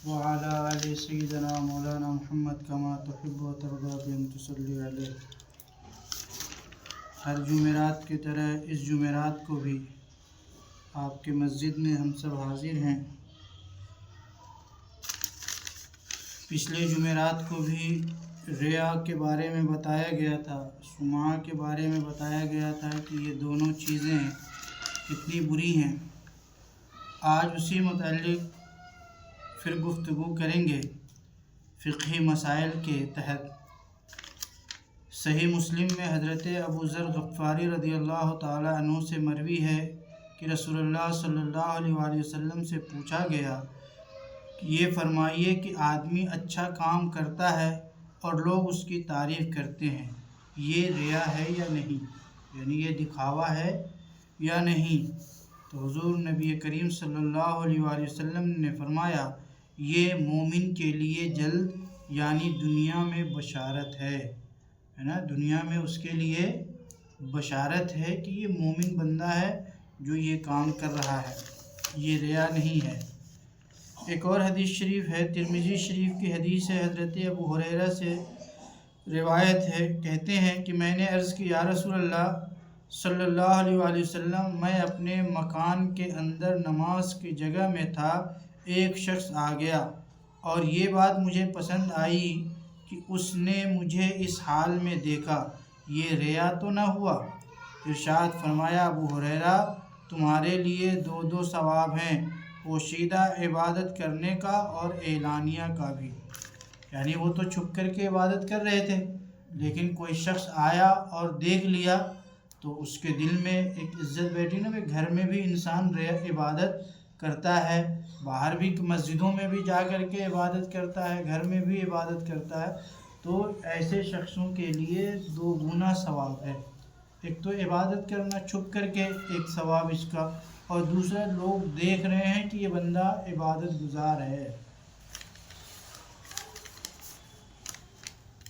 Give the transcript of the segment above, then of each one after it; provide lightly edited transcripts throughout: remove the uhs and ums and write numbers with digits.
وعلى آل سیدنا مولانا محمد کما تحب و ترضى بأن تصلی علیہ۔ ہر جمعرات کی طرح اس جمعرات کو بھی آپ کے مسجد میں ہم سب حاضر ہیں۔ پچھلے جمعرات کو بھی ریا کے بارے میں بتایا گیا تھا، سماع کے بارے میں بتایا گیا تھا کہ یہ دونوں چیزیں کتنی بری ہیں۔ آج اسی متعلق پھر گفتگو کریں گے فقہی مسائل کے تحت۔ صحیح مسلم میں حضرت ابو ذر غفاری رضی اللہ تعالی عنہ سے مروی ہے کہ رسول اللہ صلی اللہ علیہ وآلہ وسلم سے پوچھا گیا کہ یہ فرمائیے کہ آدمی اچھا کام کرتا ہے اور لوگ اس کی تعریف کرتے ہیں، یہ ریا ہے یا نہیں؟ یعنی یہ دکھاوا ہے یا نہیں؟ تو حضور نبی کریم صلی اللہ علیہ وآلہ وسلم نے فرمایا یہ مومن کے لیے جلد یعنی دنیا میں بشارت ہے نا، دنیا میں اس کے لیے بشارت ہے کہ یہ مومن بندہ ہے جو یہ کام کر رہا ہے، یہ ریا نہیں ہے۔ ایک اور حدیث شریف ہے، ترمذی شریف کی حدیث ہے، حضرت ابو ہریرہ سے روایت ہے، کہتے ہیں کہ میں نے عرض کی یا رسول اللہ صلی اللہ علیہ وآلہ وسلم، میں اپنے مکان کے اندر نماز کی جگہ میں تھا، ایک شخص آ گیا اور یہ بات مجھے پسند آئی کہ اس نے مجھے اس حال میں دیکھا، یہ ریا تو نہ ہوا؟ ارشاد فرمایا ابو ہریرہ تمہارے لیے دو ثواب ہیں، پوشیدہ عبادت کرنے کا اور اعلانیہ کا بھی۔ یعنی وہ تو چھپ کر کے عبادت کر رہے تھے، لیکن کوئی شخص آیا اور دیکھ لیا تو اس کے دل میں ایک عزت بیٹھی نا، کہ گھر میں بھی انسان عبادت کرتا ہے، باہر بھی مسجدوں میں بھی جا کر کے عبادت کرتا ہے، گھر میں بھی عبادت کرتا ہے، تو ایسے شخصوں کے لیے 2 گنا ثواب ہے۔ ایک تو عبادت کرنا چھپ کر کے ایک ثواب اس کا، اور دوسرا لوگ دیکھ رہے ہیں کہ یہ بندہ عبادت گزار ہے۔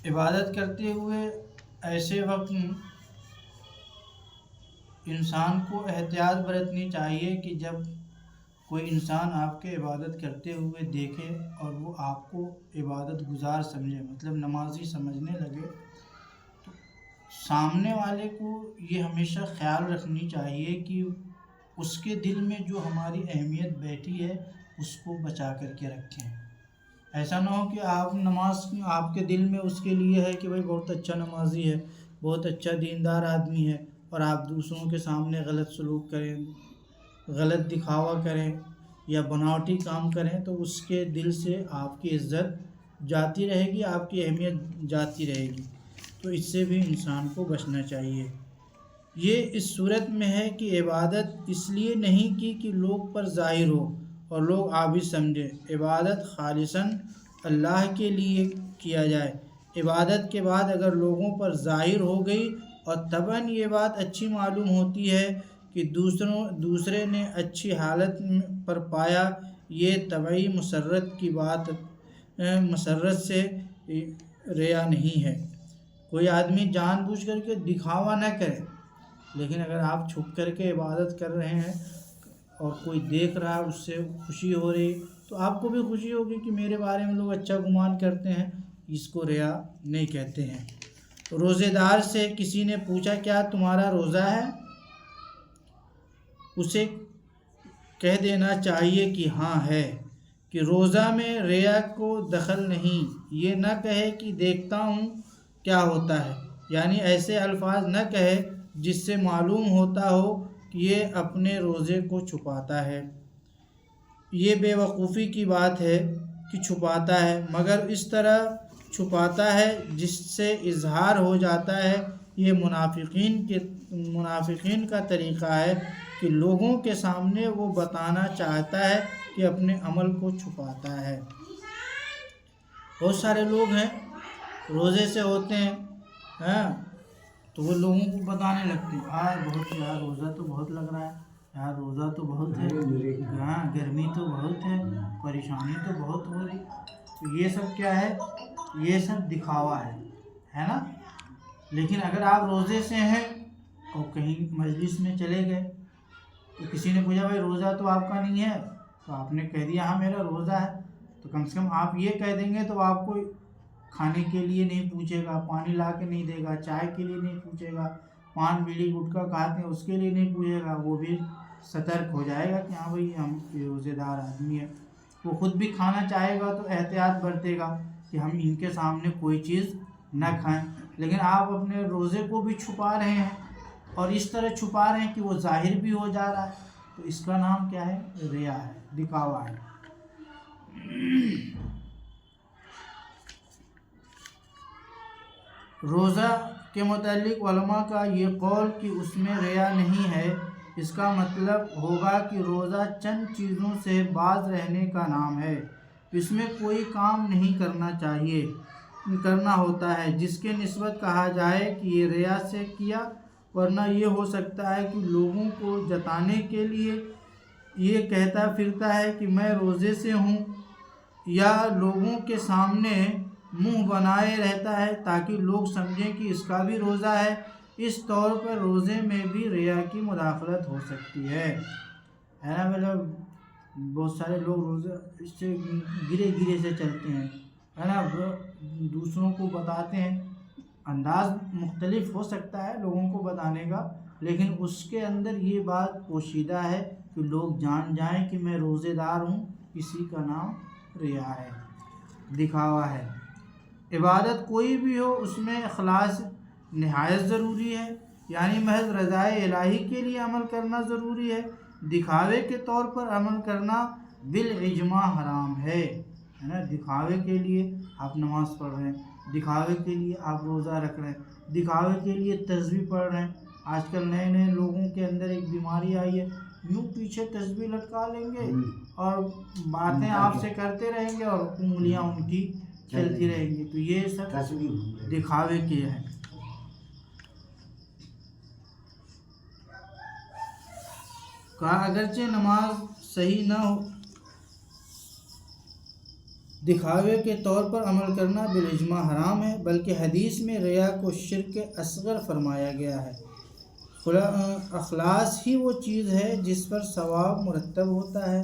عبادت کرتے ہوئے ایسے وقت انسان کو احتیاط برتنی چاہیے کہ جب کوئی انسان آپ کے عبادت کرتے ہوئے دیکھے اور وہ آپ کو عبادت گزار سمجھے، مطلب نمازی سمجھنے لگے، تو سامنے والے کو یہ ہمیشہ خیال رکھنی چاہیے کہ اس کے دل میں جو ہماری اہمیت بیٹھی ہے اس کو بچا کر کے رکھیں۔ ایسا نہ ہو کہ نماز آپ کے دل میں اس کے لیے ہے کہ بھائی بہت اچھا نمازی ہے، بہت اچھا دیندار آدمی ہے، اور آپ دوسروں کے سامنے غلط سلوک کریں، غلط دکھاوا کریں یا بناوٹی کام کریں، تو اس کے دل سے آپ کی عزت جاتی رہے گی، آپ کی اہمیت جاتی رہے گی، تو اس سے بھی انسان کو بچنا چاہیے۔ یہ اس صورت میں ہے کہ عبادت اس لیے نہیں کی کہ لوگ پر ظاہر ہو اور لوگ عابد سمجھے، عبادت خالصاً اللہ کے لیے کیا جائے۔ عبادت کے بعد اگر لوگوں پر ظاہر ہو گئی اور طبعاً یہ بات اچھی معلوم ہوتی ہے کہ دوسرے نے اچھی حالت پر پایا، یہ طبعی مسرت کی بات، مسرت سے ریا نہیں ہے۔ کوئی آدمی جان بوجھ کر کے دکھاوا نہ کرے، لیکن اگر آپ چھپ کر کے عبادت کر رہے ہیں اور کوئی دیکھ رہا ہے، اس سے خوشی ہو رہی، تو آپ کو بھی خوشی ہوگی کہ میرے بارے میں لوگ اچھا گمان کرتے ہیں، اس کو ریا نہیں کہتے ہیں۔ روزے دار سے کسی نے پوچھا کیا تمہارا روزہ ہے؟ اسے کہہ دینا چاہیے کہ ہاں ہے، کہ روزہ میں ریا کو دخل نہیں، یہ نہ کہے کہ دیکھتا ہوں کیا ہوتا ہے، یعنی ایسے الفاظ نہ کہے جس سے معلوم ہوتا ہو کہ یہ اپنے روزے کو چھپاتا ہے۔ یہ بے وقوفی کی بات ہے کہ چھپاتا ہے، مگر اس طرح چھپاتا ہے جس سے اظہار ہو جاتا ہے۔ یہ منافقین کا طریقہ ہے کہ لوگوں کے سامنے وہ بتانا چاہتا ہے کہ اپنے عمل کو چھپاتا ہے۔ بہت سارے لوگ ہیں روزے سے ہوتے ہیں تو وہ لوگوں کو بتانے لگتے ہیں یار روزہ تو بہت لگ رہا ہے، یار روزہ تو بہت ہے، گرمی تو بہت ہے، پریشانی تو بہت ہو رہی۔ تو یہ سب کیا ہے؟ یہ سب دکھاوا ہے نا۔ لیکن اگر آپ روزے سے ہیں اور کہیں مجلس میں چلے گئے تو کسی نے پوچھا بھائی روزہ تو آپ کا نہیں ہے، تو آپ نے کہہ دیا ہاں میرا روزہ ہے، تو کم سے کم آپ یہ کہہ دیں گے تو آپ کو کھانے کے لیے نہیں پوچھے گا، پانی لا کے نہیں دے گا، چائے کے لیے نہیں پوچھے گا، پان بیڑی گٹکا کھاتے ہیں اس کے لیے نہیں پوچھے گا، وہ بھی سترک ہو جائے گا کہ ہاں بھائی ہم روزے دار آدمی ہیں۔ وہ خود بھی کھانا چاہے گا تو احتیاط برتے گا کہ ہم ان کے سامنے کوئی چیز نہ کھائیں، لیکن آپ اپنے روزے کو بھی چھپا رہے ہیں اور اس طرح چھپا رہے ہیں کہ وہ ظاہر بھی ہو جا رہا ہے، تو اس کا نام کیا ہے؟ ریا ہے، دکھاوا ہے۔ روزہ کے متعلق علماء کا یہ قول کہ اس میں ریا نہیں ہے، اس کا مطلب ہوگا کہ روزہ چند چیزوں سے باز رہنے کا نام ہے، اس میں کوئی کام نہیں کرنا ہوتا ہے جس کے نسبت کہا جائے کہ یہ ریا سے کیا، ورنہ یہ ہو سکتا ہے کہ لوگوں کو جتانے کے لیے یہ کہتا پھرتا ہے کہ میں روزے سے ہوں، یا لوگوں کے سامنے منہ بنائے رہتا ہے تاکہ لوگ سمجھیں کہ اس کا بھی روزہ ہے۔ اس طور پر روزے میں بھی ریا کی مداخلت ہو سکتی ہے نا؟ مطلب بہت سارے لوگ روزہ اس سے گرے سے چلتے ہیں، ہے نا، دوسروں کو بتاتے ہیں، انداز مختلف ہو سکتا ہے لوگوں کو بتانے کا، لیکن اس کے اندر یہ بات پوشیدہ ہے کہ لوگ جان جائیں کہ میں روزے دار ہوں، اسی کا نام ریا ہے، دکھاوا ہے۔ عبادت کوئی بھی ہو اس میں اخلاص نہایت ضروری ہے، یعنی محض رضائے الہی کے لیے عمل کرنا ضروری ہے۔ دکھاوے کے طور پر عمل کرنا بالاجماع حرام ہے نا؟ دکھاوے کے لیے آپ نماز پڑھ رہے ہیں، دکھاوے کے لیے آپ روزہ رکھ رہے ہیں، دکھاوے کے لیے تسبیح پڑھ رہے ہیں۔ آج کل نئے لوگوں کے اندر ایک بیماری آئی ہے، یوں پیچھے تسبیح لٹکا لیں گے اور باتیں آپ سے کرتے رہیں گے اور انگلیاں ان کی چلتی رہیں گی، تو یہ سب دکھاوے کے ہیں۔ کہا اگرچہ نماز صحیح نہ ہو، دکھاوے کے طور پر عمل کرنا بالاجماع حرام ہے، بلکہ حدیث میں ریا کو شرک اصغر فرمایا گیا ہے۔ اخلاص ہی وہ چیز ہے جس پر ثواب مرتب ہوتا ہے،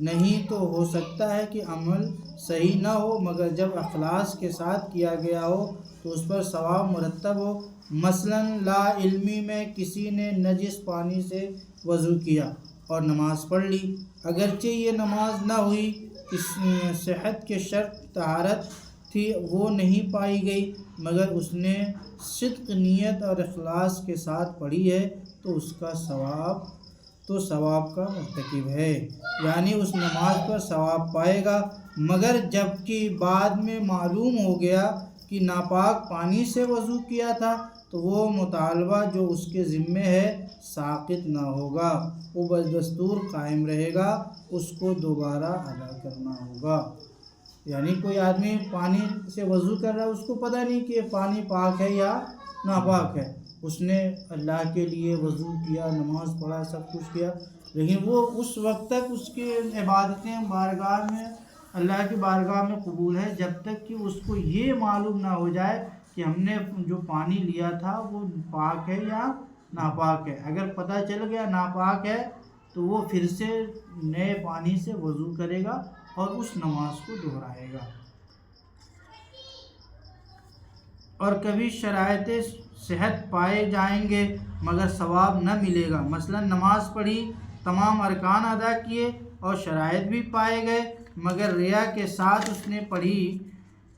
نہیں تو ہو سکتا ہے کہ عمل صحیح نہ ہو مگر جب اخلاص کے ساتھ کیا گیا ہو تو اس پر ثواب مرتب ہو۔ مثلا لا علمی میں کسی نے نجس پانی سے وضو کیا اور نماز پڑھ لی، اگرچہ یہ نماز نہ ہوئی، صحت کے شرط طہارت تھی وہ نہیں پائی گئی، مگر اس نے صدق نیت اور اخلاص کے ساتھ پڑھی ہے تو اس کا ثواب کا مرتکب ہے، یعنی اس نماز پر ثواب پائے گا، مگر جب کہ بعد میں معلوم ہو گیا کہ ناپاک پانی سے وضو کیا تھا تو وہ مطالبہ جو اس کے ذمے ہے ساقط نہ ہوگا، وہ بدستور قائم رہے گا، اس کو دوبارہ ادا کرنا ہوگا۔ یعنی کوئی آدمی پانی سے وضو کر رہا ہے، اس کو پتہ نہیں کہ پانی پاک ہے یا ناپاک ہے، اس نے اللہ کے لیے وضو کیا، نماز پڑھا، سب کچھ کیا، لیکن وہ اس وقت تک اس کی عبادتیں بارگاہ میں، اللہ کی بارگاہ میں قبول ہے جب تک کہ اس کو یہ معلوم نہ ہو جائے کہ ہم نے جو پانی لیا تھا وہ پاک ہے یا ناپاک ہے۔ اگر پتہ چل گیا ناپاک ہے تو وہ پھر سے نئے پانی سے وضو کرے گا اور اس نماز کو دہرائے گا۔ اور کبھی شرائط صحت پائے جائیں گے مگر ثواب نہ ملے گا، مثلا نماز پڑھی، تمام ارکان ادا کیے اور شرائط بھی پائے گئے مگر ریا کے ساتھ اس نے پڑھی،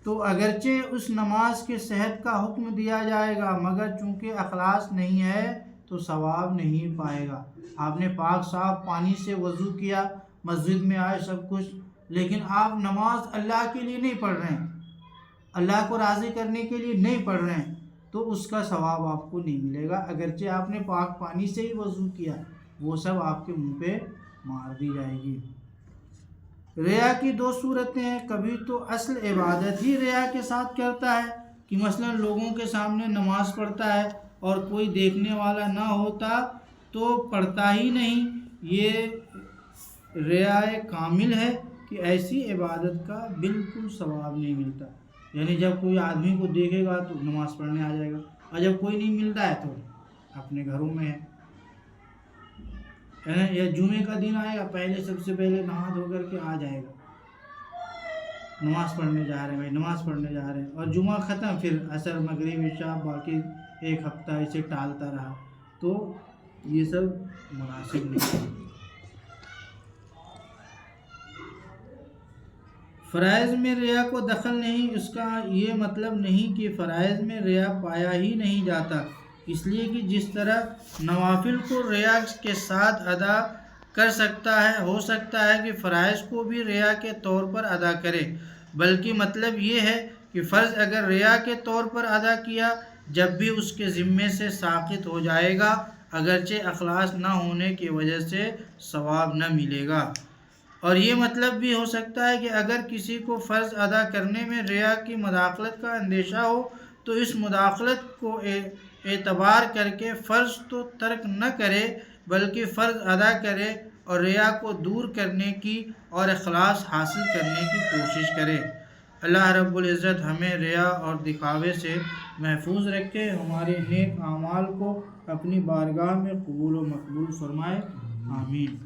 تو اگرچہ اس نماز کے صحت کا حکم دیا جائے گا مگر چونکہ اخلاص نہیں ہے تو ثواب نہیں پائے گا۔ آپ نے پاک صاف پانی سے وضو کیا، مسجد میں آئے، سب کچھ، لیکن آپ نماز اللہ کے لیے نہیں پڑھ رہے ہیں، اللہ کو راضی کرنے کے لیے نہیں پڑھ رہے ہیں، تو اس کا ثواب آپ کو نہیں ملے گا، اگرچہ آپ نے پاک پانی سے ہی وضو کیا، وہ سب آپ کے منہ پہ مار دی جائے گی۔ ریا کی دو صورتیں ہیں، کبھی تو اصل عبادت ہی ریا کے ساتھ کرتا ہے کہ مثلا لوگوں کے سامنے نماز پڑھتا ہے اور کوئی دیکھنے والا نہ ہوتا تو پڑھتا ہی نہیں، یہ ریا کامل ہے کہ ایسی عبادت کا بالکل ثواب نہیں ملتا، یعنی جب کوئی آدمی کو دیکھے گا تو نماز پڑھنے آ جائے گا اور جب کوئی نہیں ملتا ہے تو اپنے گھروں میں ہے، یا جمعے کا دن آئے گا، پہلے سب سے پہلے نہا دھو کر کے آ جائے گا، نماز پڑھنے جا رہے ہیں بھائی، نماز پڑھنے جا رہے ہیں، اور جمعہ ختم، پھر عصر مغرب عشاء باقی ایک ہفتہ اسے ٹالتا رہا، تو یہ سب مناسب نہیں۔ فرائض میں ریا کو دخل نہیں، اس کا یہ مطلب نہیں کہ فرائض میں ریا پایا ہی نہیں جاتا، اس لیے کہ جس طرح نوافل کو ریا کے ساتھ ادا کر سکتا ہے، ہو سکتا ہے کہ فرائض کو بھی ریا کے طور پر ادا کرے، بلکہ مطلب یہ ہے کہ فرض اگر ریا کے طور پر ادا کیا جب بھی اس کے ذمے سے ساقط ہو جائے گا، اگرچہ اخلاص نہ ہونے کی وجہ سے ثواب نہ ملے گا۔ اور یہ مطلب بھی ہو سکتا ہے کہ اگر کسی کو فرض ادا کرنے میں ریا کی مداخلت کا اندیشہ ہو تو اس مداخلت کو اعتبار کر کے فرض تو ترک نہ کرے بلکہ فرض ادا کرے اور ریا کو دور کرنے کی اور اخلاص حاصل کرنے کی کوشش کرے۔ اللہ رب العزت ہمیں ریا اور دکھاوے سے محفوظ رکھے، ہمارے نیک اعمال کو اپنی بارگاہ میں قبول و مقبول فرمائے، آمین۔